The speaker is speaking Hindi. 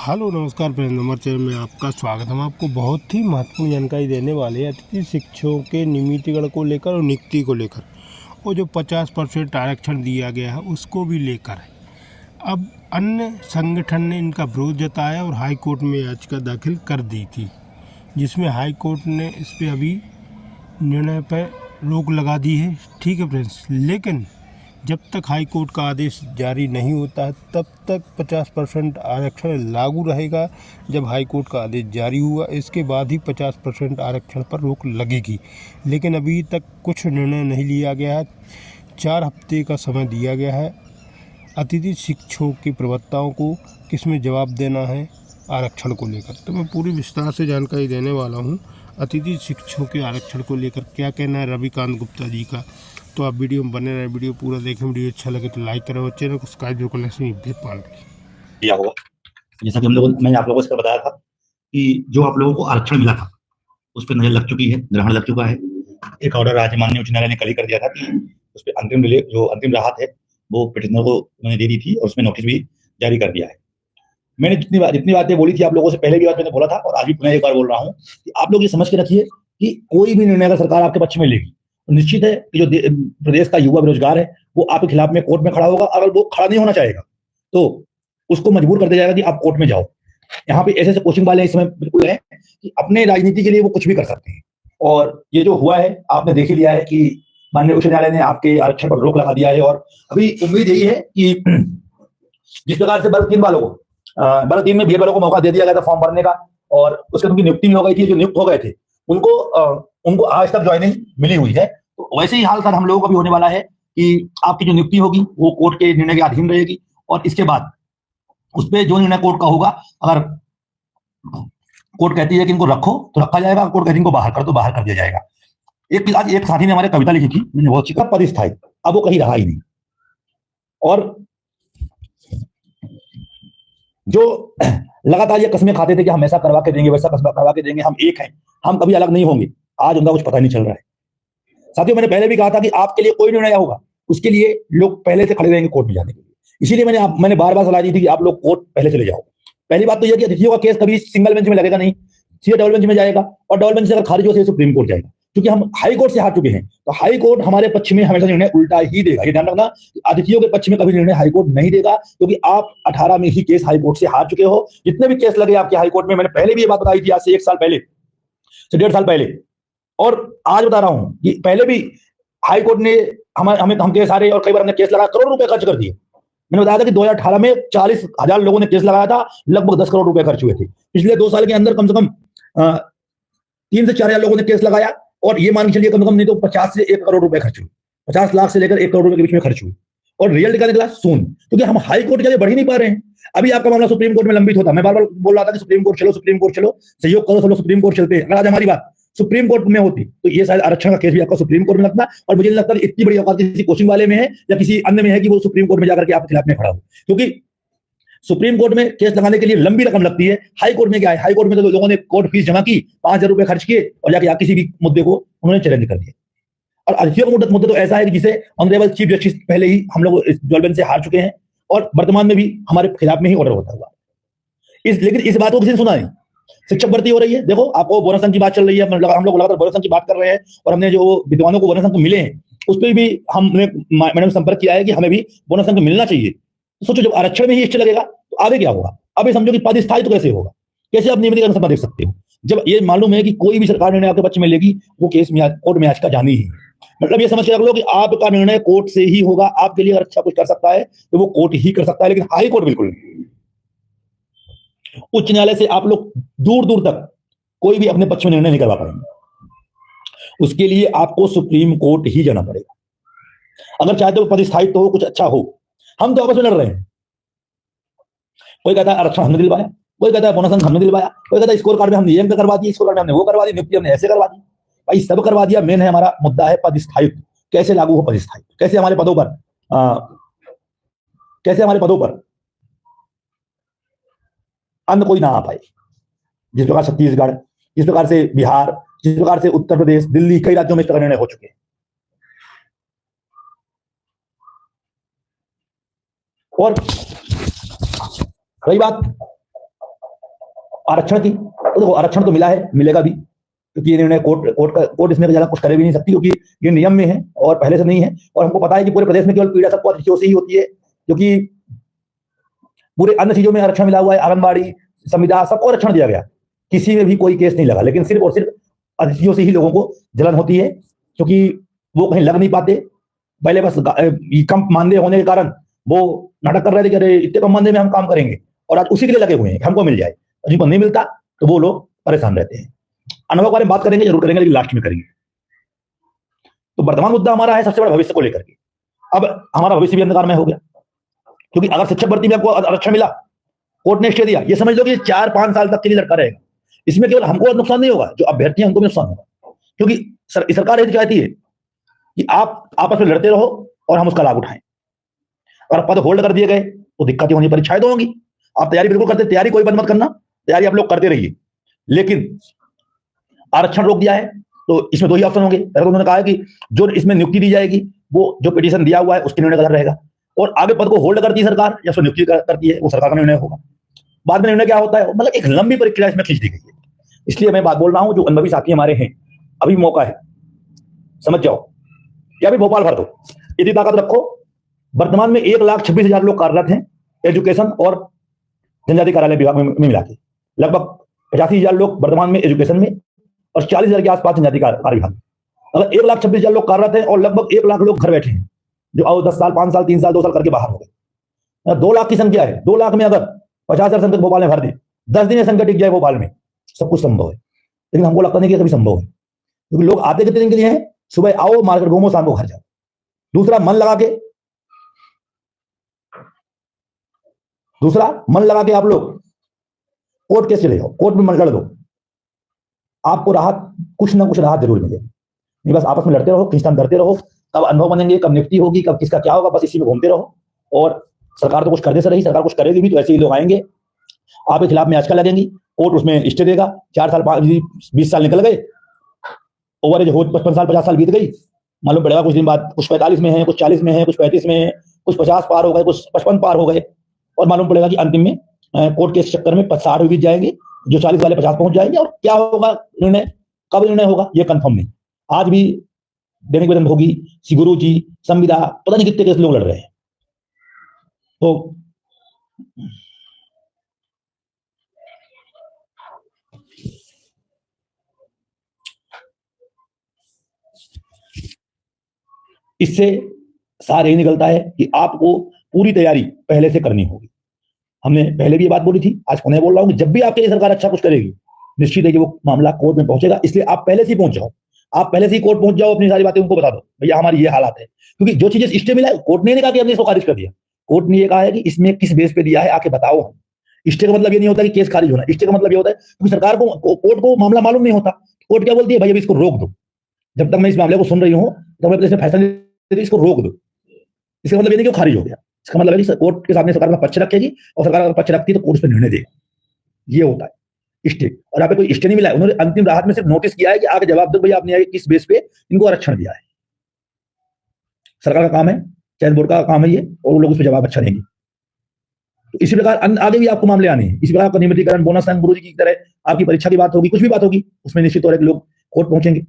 हेलो नमस्कार फ्रेंड्स, नंबर चैनल में आपका स्वागत है। हम आपको बहुत ही महत्वपूर्ण जानकारी देने वाले हैं अतिथि शिक्षकों के नियमितीकरण को लेकर और नियुक्ति को लेकर, और जो 50% आरक्षण दिया गया है उसको भी लेकर है। अब अन्य संगठन ने इनका विरोध जताया और हाई कोर्ट में याचिका दाखिल कर दी थी, जिसमें हाई कोर्ट ने इस पर अभी निर्णय पर रोक लगा दी है। ठीक है फ्रेंड्स, लेकिन जब तक हाई कोर्ट का आदेश जारी नहीं होता है तब तक 50% आरक्षण लागू रहेगा। जब हाई कोर्ट का आदेश जारी हुआ इसके बाद ही 50% आरक्षण पर रोक लगेगी, लेकिन अभी तक कुछ निर्णय नहीं लिया गया है। 4 हफ्ते का समय दिया गया है अतिथि शिक्षकों के प्रवक्ताओं को किसमें जवाब देना है आरक्षण को लेकर। तो मैं पूरी विस्तार से जानकारी देने वाला हूँ अतिथि शिक्षकों के आरक्षण को लेकर क्या कहना है रविकांत गुप्ता जी का। तो आप वीडियो में बने रहे, वीडियो पूरा देखें। वीडियो अच्छा लगे तो लाइक करें और चैनल को सब्सक्राइब जरूर करना दिया होगा। जैसा कि मैंने आप लोगों से बताया था कि जो आप लोगों को आरक्षण मिला था उस पर नजर लग चुकी है, ग्रहण लग चुका है। एक ऑर्डर राज्य माननीय उच्च न्यायालय ने कल ही कर दिया था कि उस पर अंतिम राहत है वो पिटिशनर को उन्होंने दे दी थी और उसमें नोटिस भी जारी कर दिया है। मैंने जितनी बातें बोली थी आप लोगों से पहले भी बात मैंने बोला था और आज भी पुनः एक बार बोल रहा हूँ कि आप लोग ये समझ के रखिए कि कोई भी निर्णय अगर सरकार आपके पक्ष में लेगी तो निश्चित है कि जो प्रदेश का युवा बेरोजगार है वो आपके खिलाफ में कोर्ट में खड़ा होगा। अगर वो खड़ा नहीं होना चाहेगा तो उसको मजबूर कर दिया जाएगा कि आप कोर्ट में जाओ। यहाँ पे ऐसे कोचिंग वाले इसमें बिल्कुल है कि अपने राजनीति के लिए वो कुछ भी कर सकते हैं। और ये जो हुआ है आपने देख ही लिया है कि माननीय उच्च न्यायालय ने आपके आरक्षण पर रोक लगा दिया है। और अभी उम्मीद यही है कि जिस प्रकार से वर्ग 3 में बीएड वालों को मौका दे दिया गया था फॉर्म भरने का और उसके उनकी नियुक्ति भी हो गई थी, जो नियुक्त हो गए थे उनको आज तक ज्वाइनिंग मिली हुई है। तो वैसे ही हाल सर हम लोगों को भी होने वाला है कि आपकी जो नियुक्ति होगी वो कोर्ट के निर्णय के अधीन रहेगी और इसके बाद उस पर जो निर्णय कोर्ट का होगा, अगर कोर्ट कहती है कि इनको रखो तो रखा जाएगा, कोर्ट कहती है इनको बाहर कर तो बाहर कर दिया जाएगा। आज एक साथी ने हमारे कविता लिखी थी, मैंने बहुत सीखा, परिस्थाई, अब वो कहीं रहा ही नहीं। और जो लगातार ये कस्में खाते थे कि हम ऐसा करवा के देंगे वैसा करवा के देंगे, हम एक हैं, हम कभी अलग नहीं होंगे, आज उनका कुछ पता नहीं चल रहा है। साथियों मैंने पहले भी कहा था कि आपके लिए कोई निर्णय होगा उसके लिए लोग पहले से खड़े रहेंगे कोर्ट में जाने के लिए। इसीलिए मैंने बार बार सलाह दी थी कि आप लोग कोर्ट पहले चले जाओ। पहली बात तो यह कि अतिथियों का केस कभी सिंगल बेंच में लगेगा नहीं, सीधे डबल बेंच में जाएगा और डबल बेंच से अगर खारिज हो तो सुप्रीम कोर्ट जाएगा। क्योंकि हम हाई कोर्ट से हार चुके हैं तो हाई कोर्ट हमारे पक्ष में हमेशा निर्णय उल्टा ही देगा। ये ध्यान रखना, अतिथियों के पक्ष में कभी निर्णय हाई कोर्ट नहीं देगा, क्योंकि आप 18 में ही केस हाई कोर्ट से हार चुके हो। जितने भी केस लगे आपके हाई कोर्ट में, मैंने पहले भी ये बात बताई थी, आज से 1 साल पहले से 1.5 साल पहले, और आज बता रहा हूं कि पहले भी हाई कोर्ट ने हम केस हारे और कई बार हमने केस लगा, करोड़ रुपए खर्च कर दिए। मैंने बताया था कि 2018 में 40,000 लोगों ने केस लगाया था, लगभग 10 करोड़ रुपए खर्च हुए थे। पिछले 2 साल के अंदर कम से कम 3 से 4 हजार लोगों ने केस लगाया और ये मान के चलिए कम से कम नहीं तो 50 से 1 करोड़ रुपए खर्च हुए, 50 लाख से लेकर 1 करोड़ रुपए के बीच में खर्च हुए। और रिजल्ट क्या निकला? शून्य, क्योंकि हम हाई कोर्ट के लिए बढ़ ही नहीं पा रहे हैं। अभी आपका मामला सुप्रीम कोर्ट में लंबित होता, मैं बार बार बोल रहा था कि सुप्रीम कोर्ट चलो, सुप्रीम कोर्ट चलो, सहयोग करो, सब लोग सुप्रीम कोर्ट चलते हैं। अगर आज हमारी बात सुप्रीम कोर्ट में होती तो ये शायद आरक्षण का केस भी आपका सुप्रीम कोर्ट में लगता, और मुझे नहीं लगता इतनी बड़ी औकात किसी कोचिंग वाले में है या किसी अन्य में है कि वो सुप्रीम कोर्ट में जाकर के आपके खिलाफ में खड़ा हो। क्योंकि सुप्रीम कोर्ट में केस लगाने के लिए लंबी रकम लगती है। हाई कोर्ट में क्या है, हाई कोर्ट में तो लोगों ने कोर्ट फीस जमा की, 5,000 रुपए खर्च किए और जाके किसी भी मुद्दे को उन्होंने चैलेंज कर दिया। और अतिथियों का मुद्दा तो ऐसा है कि जिसे ऑनरेबल चीफ जस्टिस पहले ही हम लोग ज्वलबन से हार चुके हैं और वर्तमान में भी हमारे खिलाफ में ही ऑर्डर होता हुआ। लेकिन इस बात को किसी ने सुना नहीं। शिक्षक भर्ती हो रही है, देखो आपको बोनस अंक की बात चल रही है, हम लोग लगातार बोनस अंक की बात कर रहे हैं और हमने जो विद्वानों को बोनस अंक मिले हैं उस पर भी हमने मैडम संपर्क किया है कि हमें भी बोनस अंक मिलना चाहिए। तो सोचो जब आरक्षण में ही इष्ट लगेगा तो आगे क्या होगा? अब ये समझो कि पद स्थायी तो कैसे होगा, कैसे आप नियमितीकरण सभा देख सकते हो जब ये मालूम है कि कोई भी सरकार निर्णय आपके पक्ष में लेगी वो केस कोर्ट में याचिका जानी ही। मतलब ये समझ के रख लो कि आपका निर्णय कोर्ट से ही होगा। आपके लिए अगर अच्छा कुछ कर सकता है तो वो कोर्ट ही कर सकता है, लेकिन हाई कोर्ट बिल्कुल नहीं। उच्च न्यायालय से आप लोग दूर दूर तक कोई भी अपने पक्ष में निर्णय नहीं करवा पाएंगे। उसके लिए आपको सुप्रीम कोर्ट ही जाना पड़ेगा अगर चाहते हो पदस्थायित्व हो, कुछ अच्छा हो। हम तो आपस में लड़ रहे हैं, कोई कहता है आरक्षण हमने दिलवाया, कोई कहता है बोनस अंक हमने दिलवाया, कोई कहता है स्कोर कार्ड में हमने ये करवा दिया, स्कोर कार्ड में हमने वो करवा दी, नियुक्ति हमने ऐसे करवा दी। भाई सब करवा दिया, मेन है हमारा मुद्दा है पदस्थायित्व, कैसे लागू हो पदस्थायित्व, कैसे हमारे पदों पर अन्य कोई ना आ पाए। जिस प्रकार छत्तीसगढ़, जिस प्रकार से बिहार, जिस प्रकार से उत्तर प्रदेश, दिल्ली, कई राज्यों में इस तरह निर्णय हो चुके हैं। और रही बात आरक्षण की, तो देखो आरक्षण तो मिला है, मिलेगा भी, क्योंकि ये निर्णय कोर्ट इसमें ज्यादा कुछ करे भी नहीं सकती, क्योंकि ये नियम में है और पहले से नहीं है। और हमको पता है कि पूरे प्रदेश में केवल पीड़ा सबको अतिथियों से ही होती है, क्योंकि पूरे अन्य चीजों में आरक्षण मिला हुआ है, आंगनबाड़ी, संविदा, सबको आरक्षण दिया गया, किसी में भी कोई केस नहीं लगा, लेकिन सिर्फ और सिर्फ अतिथियों से ही लोगों को जलन होती है, क्योंकि वो कहीं लग नहीं पाते। पहले बस कम मानदेय होने के कारण वो नाटक कर रहे थे कि अरे इतने कम मानदेय में हम काम करेंगे, और आज उसी के लिए लगे हुए हैं कि हमको मिल जाए, और जिनको नहीं मिलता तो वो लोग परेशान रहते हैं। अनुभव के बारे में बात करेंगे, जरूर करेंगे, लेकिन लास्ट में करेंगे। तो वर्तमान मुद्दा हमारा है सबसे बड़ा भविष्य को लेकर के। अब हमारा भविष्य भी अंधकार में हो गया, क्योंकि अगर शिक्षक भर्ती में आपको आरक्षण मिला, कोर्ट ने स्टे दिया, ये समझ लो कि 4-5 साल तक के लिए लड़का रहेगा। इसमें केवल हमको नुकसान नहीं होगा, जो अभ्यर्थी हैं उनको भी नुकसान होगा, क्योंकि सरकार ये चाहती है कि आप आपस में लड़ते रहो और हम उसका लाभ उठाएं। अगर पद होल्ड कर दिए गए तो दिक्कतें होनी, परीक्षाएं तो होंगी। आप तैयारी बिल्कुल करते, तैयारी कोई बंद मत करना, तैयारी आप लोग करते रहिए, लेकिन आरक्षण रोक दिया है तो इसमें 2 ही ऑप्शन होंगे। पहले तो उन्होंने कहा है कि जो इसमें नियुक्ति दी जाएगी वो जो पिटीशन दिया हुआ है उसके निर्णय का रहेगा, और आगे पद को होल्ड करती है सरकार या उसमें नियुक्ति करती है वो सरकार का निर्णय होगा। बाद में निर्णय क्या होता है, मतलब एक लंबी प्रक्रिया इसमें खींच दी गई है। इसलिए मैं बात बोल रहा हूं, जो अनुभवी साथी हमारे हैं, अभी मौका है, समझ जाओ, या भी भोपाल भर दो, यदि ताकत रखो। वर्तमान में 1,26,000 लोग कार्यरत हैं एजुकेशन और जनजाति कार्यालय विभाग में मिला के। लगभग 85,000 लोग वर्तमान में एजुकेशन में और 40,000 के आसपास जनजाति कार्य विभाग में। अगर 1,26,000 लोग कार्यरत हैं और लगभग 1 लाख लोग घर बैठे हैं, जो आओ 10 साल, 5 साल, 3 साल, 2 साल करके बाहर हो गए, 2 लाख की संख्या है। 2 लाख में अगर 50,000 संख्या भोपाल में भर दे, 10 दिन में संख्या टिक जाए भोपाल में, सब कुछ संभव है। लेकिन हमको लगता नहीं कि कभी संभव है, क्योंकि लोग आते कितने दिन के लिए हैं, सुबह आओ, मार्केट घूमो, शाम को घर जाओ। दूसरा मन लगा के आप लोग कोर्ट केस चले जाओ, कोर्ट में मन लड़ दो, आपको राहत, कुछ ना कुछ राहत जरूर मिलेगी। नहीं बस आपस में लड़ते रहो, खींचतान करते रहो, कब अनुभव बनेंगे, कब नियुक्ति होगी, कब किसका क्या होगा, बस इसी में घूमते रहो। और सरकार तो कुछ करने से रही, सरकार कुछ करेगी भी तो ऐसे ही लोग आएंगे आपके खिलाफ में याचिका लगेंगी, कोर्ट उसमें स्टे देगा। 4 साल 20 साल निकल गए, ओवरेज हो 55 साल 50 साल बीत गई, मालूम पड़ेगा कुछ दिन बाद कुछ 45 में है, कुछ 40 में है, कुछ 35 में है, कुछ 50 पार हो गए, कुछ 55 पार हो गए, और मालूम पड़ेगा कि अंतिम में कोर्ट के चक्कर में 60 भी बीत जाएंगे, जो 40 वाले 50 पहुंच जाएंगे। और क्या होगा निर्णय, कब निर्णय होगा ये कंफर्म नहीं। आज भी दैनिक वेतन भोगी, गुरु जी, संविदा, पता नहीं कितने केस लोग लड़ रहे हैं। तो इससे सार यही निकलता है कि आपको पूरी तैयारी पहले से करनी होगी। हमने पहले भी ये बात बोली थी, आज पुनः बोल रहा हूं कि जब भी आपके लिए सरकार अच्छा कुछ करेगी, निश्चित है कि वो मामला कोर्ट में पहुंचेगा। इसलिए आप पहले से ही पहुंच जाओ, आप पहले से ही कोर्ट पहुंच जाओ, अपनी सारी बातें उनको बता दो, भैया हमारी ये हालात है। क्योंकि जो चीजें स्टे मिला है, कोर्ट ने नहीं कहा कि हमने इसको खारिज कर दिया, कोर्ट ने ये कहा है कि इसमें किस बेस पे दिया है आके बताओ। स्टे का मतलब ये नहीं होता कि केस खारिज होना, स्टे का मतलब ये होता है क्योंकि सरकार को, कोर्ट को मामला मालूम नहीं होता, कोर्ट क्या बोलती है, भाई अभी इसको रोक दो, जब तक मैं इस मामले को सुन रही हूँ तब मैं इसमें फैसला नहीं, इसको रोक दो। इसका मतलब ये नहीं कि खारिज हो गया, इसका मतलब है कि कोर्ट के सामने सरकार का पक्ष रखेगी, और सरकार अगर पक्ष रखती है तो कोर्ट उस पर निर्णय देगा। ये होता है स्टे। और यहाँ पे कोई स्टे नहीं मिला है, उन्होंने अंतिम राहत में सिर्फ नोटिस किया है कि आगे जवाब दो भैया आपने किस बेस पे इनको आरक्षण दिया है। सरकार का काम है, चयन बोर्ड का काम है ये, और वो लोग उस पर जवाब अच्छा देंगे। तो इसी प्रकार आगे भी आपको मामले आने हैं। इसी प्रकार आपका नियमितीकरण, बोनस अंक, गुरु जी की तरह आपकी परीक्षा की बात होगी, कुछ भी बात होगी, उसमें निश्चित तौर पर लोग कोर्ट पहुंचेंगे।